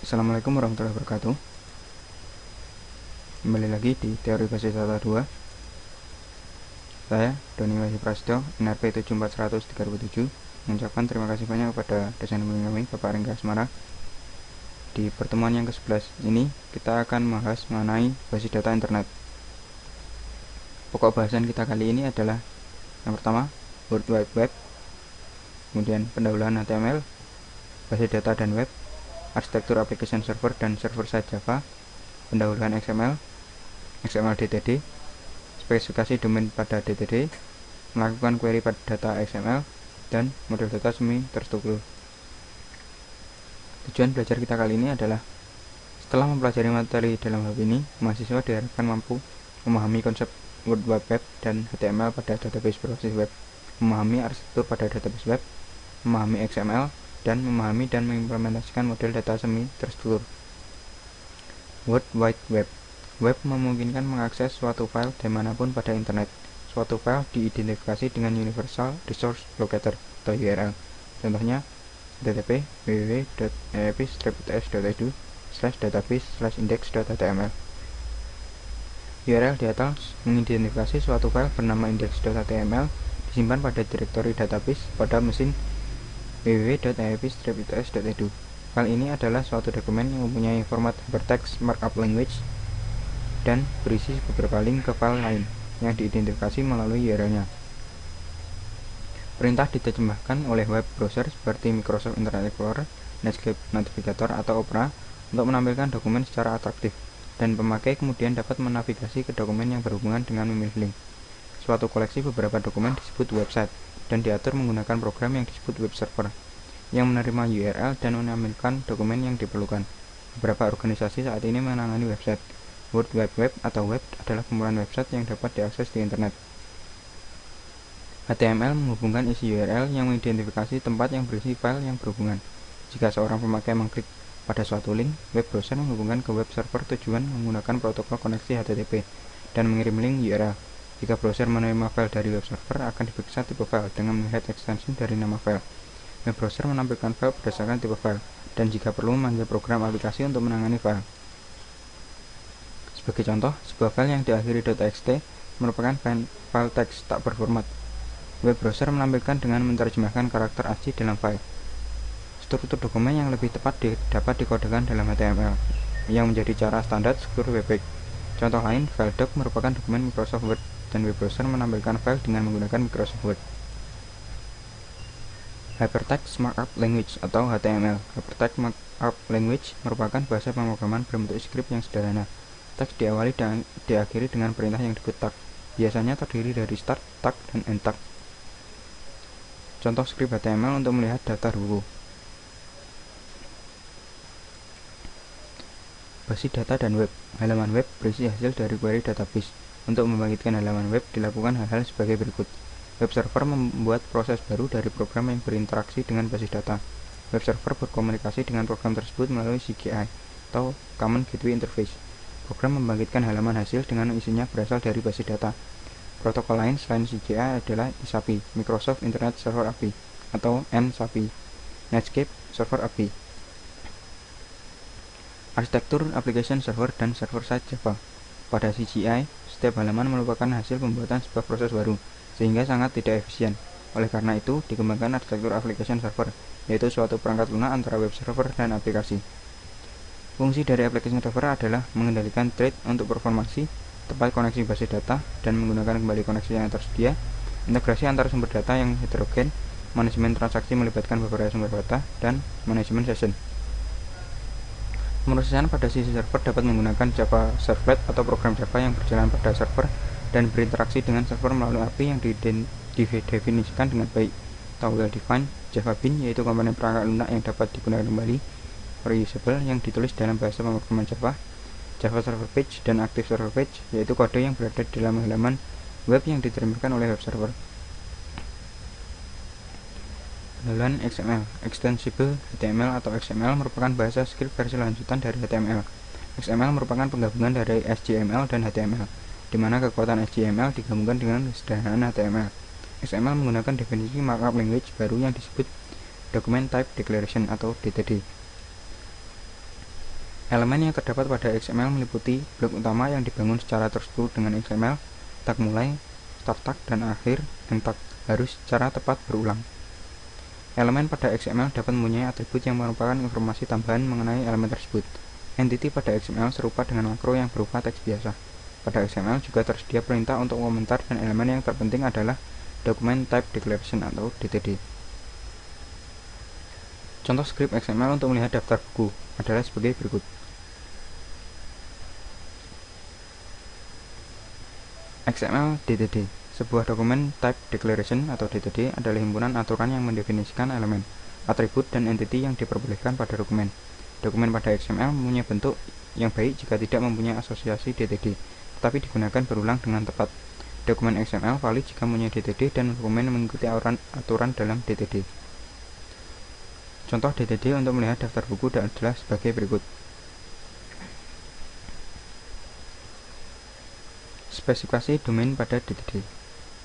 Assalamualaikum warahmatullahi wabarakatuh. Kembali lagi di Teori Basis Data 2. Saya, Doni Wahyu Prasetyo, NRP 74137, mengucapkan terima kasih banyak kepada dosen kami, Bapak Rengga Asmara. Di pertemuan yang ke-11 ini, kita akan membahas mengenai basis data internet. Pokok bahasan kita kali ini adalah yang pertama, World Wide Web, kemudian pendahuluan HTML, basis data dan web, arsitektur application server dan server-side Java, pendahuluan XML, XML DTD, spesifikasi domain pada DTD, melakukan query pada data XML, dan model data semi terstruktur. Tujuan belajar kita kali ini adalah setelah mempelajari materi dalam hal ini, mahasiswa diharapkan mampu memahami konsep World Wide Web dan HTML pada database berbasis web, memahami arsitektur pada database web, memahami XML, dan memahami dan mengimplementasikan model data semi terstruktur. World Wide Web. Web memungkinkan mengakses suatu file dimanapun pada internet. Suatu file diidentifikasi dengan Universal Resource Locator atau URL. Contohnya, http www.eps.edu/database/index.html. URL di atas mengidentifikasi suatu file bernama index.html disimpan pada direktori database pada mesin www.eps.edu. File ini adalah suatu dokumen yang mempunyai format hypertext markup language dan berisi beberapa link ke file lain yang diidentifikasi melalui URL-nya. Perintah diterjemahkan oleh web browser seperti Microsoft Internet Explorer, Netscape Navigator, atau Opera untuk menampilkan dokumen secara atraktif, dan pemakai kemudian dapat menavigasi ke dokumen yang berhubungan dengan memilih link. Suatu koleksi beberapa dokumen disebut website, dan diatur menggunakan program yang disebut web server, yang menerima URL dan menampilkan dokumen yang diperlukan. Beberapa organisasi saat ini menangani website. World Wide Web atau web adalah kumpulan website yang dapat diakses di internet. HTML menghubungkan isi URL yang mengidentifikasi tempat yang berisi file yang berhubungan. Jika seorang pemakai mengklik pada suatu link, web browser menghubungkan ke web server tujuan menggunakan protokol koneksi HTTP dan mengirim link URL. Jika browser menerima file dari web server, akan diperiksa tipe file dengan melihat ekstensi dari nama file. Web browser menampilkan file berdasarkan tipe file, dan jika perlu memanggil program aplikasi untuk menangani file. Sebagai contoh, sebuah file yang diakhiri .txt merupakan file teks tak berformat. Web browser menampilkan dengan menerjemahkan karakter ASCII dalam file. Struktur dokumen yang lebih tepat dapat dikodekan dalam HTML, yang menjadi cara standar struktur web page. Contoh lain, file doc merupakan dokumen Microsoft Word, dan web browser menampilkan file dengan menggunakan Microsoft Word. Hypertext Markup Language atau HTML. Hypertext Markup Language merupakan bahasa pemrograman berbentuk script yang sederhana. Teks diawali dan diakhiri dengan perintah yang disebut tag. Biasanya terdiri dari start, tag, dan end tag. Contoh skrip HTML untuk melihat daftar buku. Basis data dan web. Halaman web berisi hasil dari query database. Untuk membangkitkan halaman web dilakukan hal-hal sebagai berikut. Web server membuat proses baru dari program yang berinteraksi dengan basis data. Web server berkomunikasi dengan program tersebut melalui CGI atau Common Gateway Interface. Program membangkitkan halaman hasil dengan isinya berasal dari basis data. Protokol lain selain CGI adalah ISAPI, Microsoft Internet Server API, atau NSAPI, Netscape Server API. Arsitektur application server dan server-side Java. Pada CGI, setiap halaman merupakan hasil pembuatan sebuah proses baru, sehingga sangat tidak efisien. Oleh karena itu, dikembangkan arsitektur application server, yaitu suatu perangkat lunak antara web server dan aplikasi. Fungsi dari application server adalah mengendalikan thread untuk performansi, tepat koneksi basis data, dan menggunakan kembali koneksi yang tersedia, integrasi antar sumber data yang heterogen, manajemen transaksi melibatkan beberapa sumber data, dan manajemen session. Pemrosesan pada sisi server dapat menggunakan Java Servlet atau program Java yang berjalan pada server dan berinteraksi dengan server melalui API yang didefinisikan dengan baik, atau well-defined Java Bean, yaitu komponen perangkat lunak yang dapat digunakan kembali, reusable, yang ditulis dalam bahasa pemrograman Java, Java Server Page, dan Active Server Page, yaitu kode yang berada di dalam halaman web yang diterjemahkan oleh web server. Pendahuluan XML. Extensible HTML atau XML merupakan bahasa script versi lanjutan dari HTML. XML merupakan penggabungan dari HTML dan HTML, di mana kekuatan HTML digabungkan dengan kesederhanaan HTML. XML menggunakan definisi markup language baru yang disebut Document Type Declaration atau DTD. Elemen yang terdapat pada XML meliputi blok utama yang dibangun secara terstruktur dengan XML, tag mulai, start tag, dan akhir end tag harus secara tepat berulang. Elemen pada XML dapat mempunyai atribut yang merupakan informasi tambahan mengenai elemen tersebut. Entity pada XML serupa dengan makro yang berupa teks biasa. Pada XML juga tersedia perintah untuk komentar, dan elemen yang terpenting adalah Document Type Declaration atau DTD. Contoh skrip XML untuk melihat daftar buku adalah sebagai berikut. XML DTD. Sebuah dokumen type declaration atau DTD adalah himpunan aturan yang mendefinisikan elemen, atribut, dan entity yang diperbolehkan pada dokumen. Dokumen pada XML mempunyai bentuk yang baik jika tidak mempunyai asosiasi DTD, tetapi digunakan berulang dengan tepat. Dokumen XML valid jika mempunyai DTD dan dokumen mengikuti aturan dalam DTD. Contoh DTD untuk melihat daftar buku adalah sebagai berikut. Spesifikasi domain pada DTD.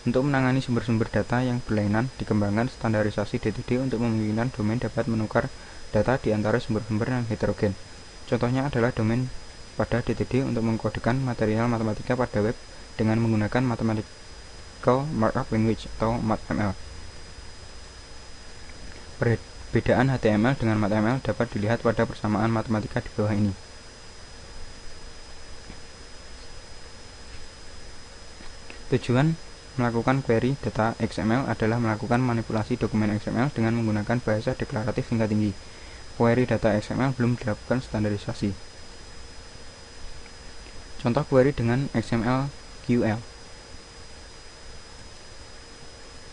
Untuk menangani sumber-sumber data yang berlainan, dikembangkan standarisasi DTD untuk memungkinkan domain dapat menukar data di antara sumber-sumber yang heterogen. Contohnya adalah domain pada DTD untuk mengkodekan material matematika pada web dengan menggunakan Mathematical Markup Language atau MathML. Perbedaan HTML dengan MathML dapat dilihat pada persamaan matematika di bawah ini. Tujuan melakukan query data XML adalah melakukan manipulasi dokumen XML dengan menggunakan bahasa deklaratif tingkat tinggi. Query data XML belum dilakukan standarisasi. Contoh query dengan XML QL.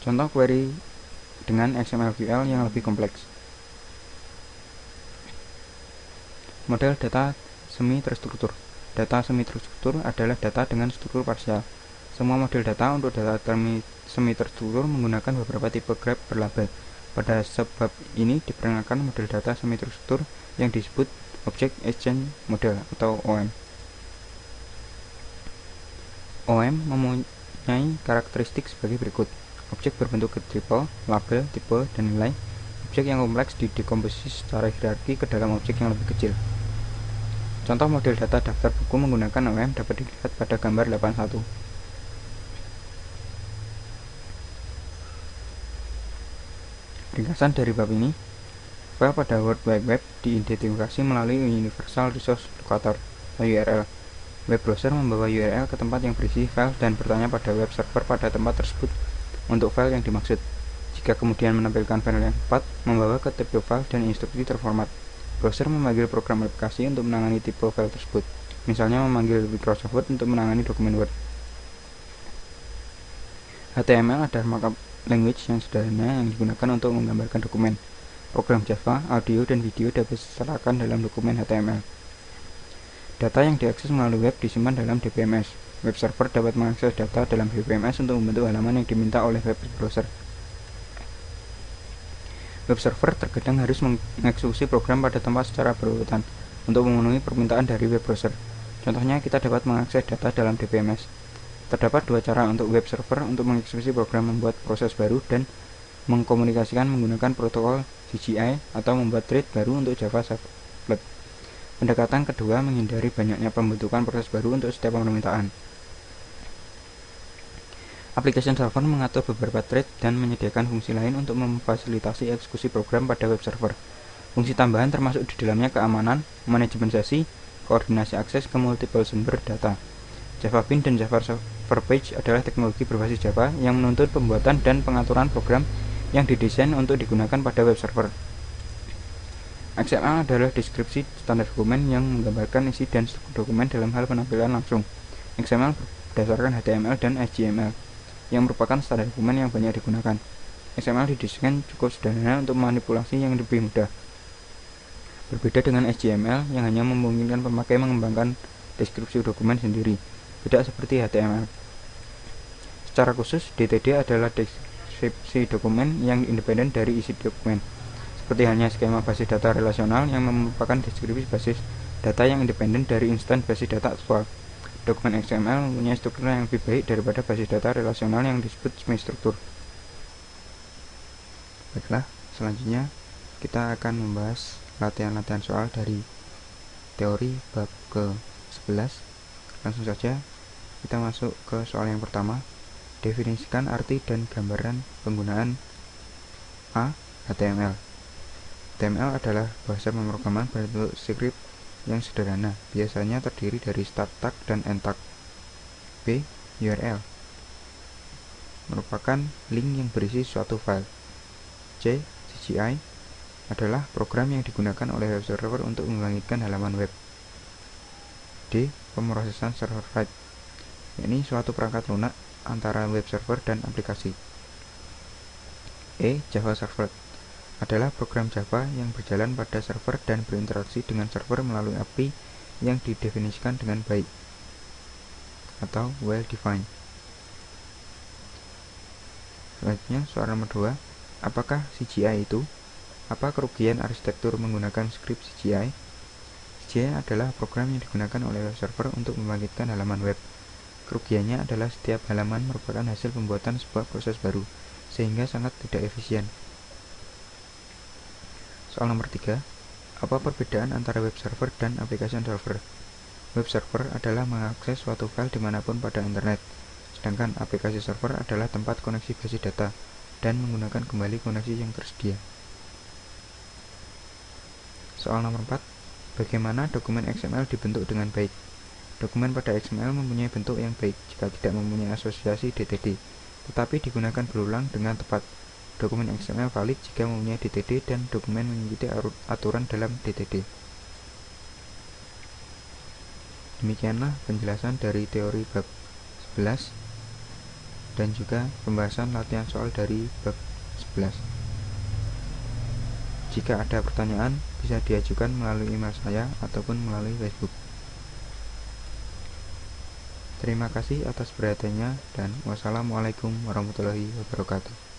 Contoh query dengan XML QL yang lebih kompleks. Model data semi terstruktur. Data semi terstruktur adalah data dengan struktur parsial. Semua model data untuk data semi terstruktur menggunakan beberapa tipe graph berlabel. Pada sebab ini diperkenalkan model data semi terstruktur yang disebut Object Exchange Model atau OM. OM mempunyai karakteristik sebagai berikut. Objek berbentuk triple, label, tipe, dan nilai. Objek yang kompleks didekomposisi secara hierarki ke dalam objek yang lebih kecil. Contoh model data daftar buku menggunakan OM dapat dilihat pada gambar 81. Ringkasan dari bab ini, file pada World Wide Web diidentifikasi melalui Universal Resource Locator atau URL. Web browser membawa URL ke tempat yang berisi file dan bertanya pada web server pada tempat tersebut untuk file yang dimaksud. Jika kemudian menampilkan file yang tepat, membawa ke tipe file dan instruksi terformat. Browser memanggil program aplikasi untuk menangani tipe file tersebut. Misalnya memanggil Microsoft Word untuk menangani dokumen Word. HTML adalah markup language yang sederhana yang digunakan untuk menggambarkan dokumen. Program Java, audio, dan video dapat disertakan dalam dokumen HTML. Data yang diakses melalui web disimpan dalam DBMS. Web server dapat mengakses data dalam DBMS untuk membentuk halaman yang diminta oleh web browser. Web server terkadang harus mengeksekusi program pada tempat secara berurutan untuk memenuhi permintaan dari web browser. Contohnya, kita dapat mengakses data dalam DBMS. Terdapat dua cara untuk web server untuk mengeksekusi program: membuat proses baru dan mengkomunikasikan menggunakan protokol CGI atau membuat thread baru untuk Java Servlet. Pendekatan kedua menghindari banyaknya pembentukan proses baru untuk setiap permintaan. Application server mengatur beberapa thread dan menyediakan fungsi lain untuk memfasilitasi eksekusi program pada web server. Fungsi tambahan termasuk di dalamnya keamanan, manajemen sesi, koordinasi akses ke multiple sumber data. Java Bean dan Java Server Page adalah teknologi berbasis Java yang menuntut pembuatan dan pengaturan program yang didesain untuk digunakan pada web server. XML adalah deskripsi standar dokumen yang menggambarkan isi dan struktur dokumen dalam hal penampilan langsung. XML berdasarkan HTML dan HTML yang merupakan standar dokumen yang banyak digunakan. XML didesain cukup sederhana untuk manipulasi yang lebih mudah. Berbeda dengan HTML yang hanya memungkinkan pemakai mengembangkan deskripsi dokumen sendiri, tidak seperti HTML. Secara khusus, DTD adalah deskripsi dokumen yang independen dari isi dokumen. Seperti halnya skema basis data relasional yang merupakan deskripsi basis data yang independen dari instan basis data aktual. Dokumen XML mempunyai struktur yang lebih baik daripada basis data relasional yang disebut semi-struktur. Baiklah, selanjutnya kita akan membahas latihan-latihan soal dari teori bab ke-11. Langsung saja kita masuk ke soal yang pertama. Definisikan arti dan gambaran penggunaan HTML. HTML adalah bahasa pemrograman berbentuk script yang sederhana, biasanya terdiri dari start tag dan end tag. B. URL merupakan link yang berisi suatu file. C. CGI adalah program yang digunakan oleh web server untuk membangkitkan halaman web. D. Pemrosesan server side, yakni suatu perangkat lunak antara web server dan aplikasi. E. Java Servlet adalah program Java yang berjalan pada server dan berinteraksi dengan server melalui API yang didefinisikan dengan baik atau well defined. Selanjutnya soal nomor 2. Apakah CGI itu? Apa kerugian arsitektur menggunakan script CGI? CGI adalah program yang digunakan oleh web server untuk membangkitkan halaman web. Kerugiannya adalah setiap halaman merupakan hasil pembuatan sebuah proses baru, sehingga sangat tidak efisien. Soal nomor 3. Apa perbedaan antara web server dan application server? Web server adalah mengakses suatu file dimanapun pada internet, sedangkan aplikasi server adalah tempat koneksi base data dan menggunakan kembali koneksi yang tersedia. Soal nomor 4. Bagaimana dokumen XML dibentuk dengan baik? Dokumen pada XML mempunyai bentuk yang baik jika tidak mempunyai asosiasi DTD, tetapi digunakan berulang dengan tepat. Dokumen XML valid jika mempunyai DTD dan dokumen mengikuti aturan dalam DTD. Demikianlah penjelasan dari teori bab 11 dan juga pembahasan latihan soal dari bab 11. Jika ada pertanyaan, bisa diajukan melalui email saya ataupun melalui Facebook. Terima kasih atas perhatiannya dan wassalamualaikum warahmatullahi wabarakatuh.